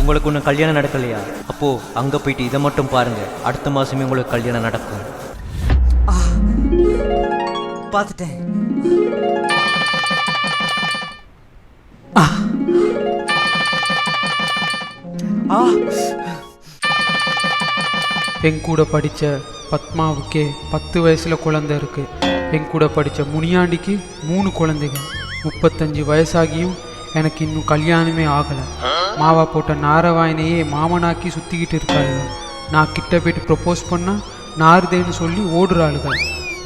உங்களுக்கு ஒன்றும் கல்யாணம் நடக்கலையா? அப்போது அங்கே போயிட்டு இதை மட்டும் பாருங்கள், அடுத்த மாதமே உங்களுக்கு கல்யாணம் நடக்கும். பார்த்துட்டேன். என் கூட படித்த பத்மாவுக்கே 10 வயசில் குழந்தை இருக்குது. என் கூட படித்த முனியாண்டிக்கு 3 குழந்தைகள். 35 வயசாகியும் எனக்கு இன்னும் கல்யாணமே ஆகலை. மாவா போட்ட நாரவாயினையே மாமனாக்கி சுற்றிக்கிட்டு இருக்காளுங்க. நான் கிட்ட போய்ட்டு ப்ரப்போஸ் பண்ணால் நாருதேன்னு சொல்லி ஓடுறாளுகள்.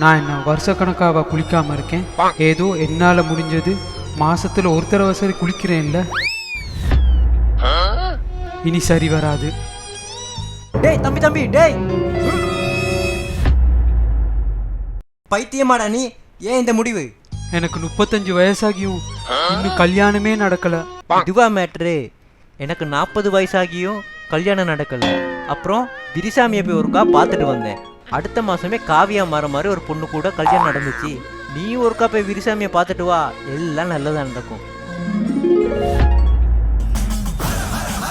நான் என்ன வருஷக்கணக்காக குளிக்காமல் இருக்கேன். ஏதோ என்னால் முடிஞ்சது மாதத்தில் ஒரு தடவை சரி குளிக்கிறேன்ல. இனி சரி வராது. டேய் தம்பி தம்பி, டேய் பைத்தியமாடா நீ? ஏன் இந்த முடிவு? எனக்கு 35 வயசாகியும் இன்னும் கல்யாணமே நடக்கலை. இதுவா மேட்ரு? எனக்கு 40 வயசாகியும் கல்யாணம் நடக்கலை. அப்புறம் விரிசாமியை போய் ஒருக்கா பார்த்துட்டு வந்தேன். அடுத்த மாதமே காவியா மாதிரி ஒரு பொண்ணு கூட கல்யாணம் நடந்துச்சு. நீ ஒருக்கா போய் விரிசாமியை பார்த்துட்டு வா, எல்லாம் நல்லதாக நடக்கும்.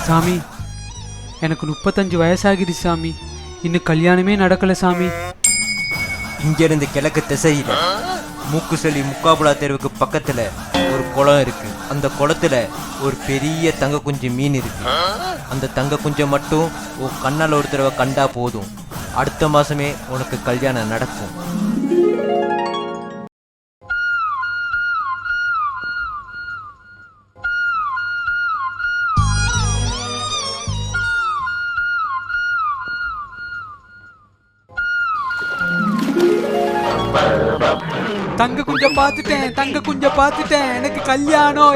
சாமி, எனக்கு 35 வயசாகிடுச்சு சாமி, இன்னும் கல்யாணமே நடக்கலை சாமி. இங்கேருந்து கிழக்கு திசையில் மூக்குசலி முக்காபுலா தெருவுக்கு பக்கத்தில் ஒரு குளம் இருக்கு. அந்த குளத்துல ஒரு பெரிய தங்க குஞ்சு மீன் இருக்கு. அந்த தங்க குஞ்சை மட்டும் உன் கண்ணால் ஒரு தடவை கண்டா போதும், அடுத்த மாதமே உனக்கு கல்யாணம் நடக்கும். தங்க குஞ்ச பார்த்துட்டேன், தங்க குஞ்ச பார்த்துட்டேன், எனக்கு கல்யாணம்.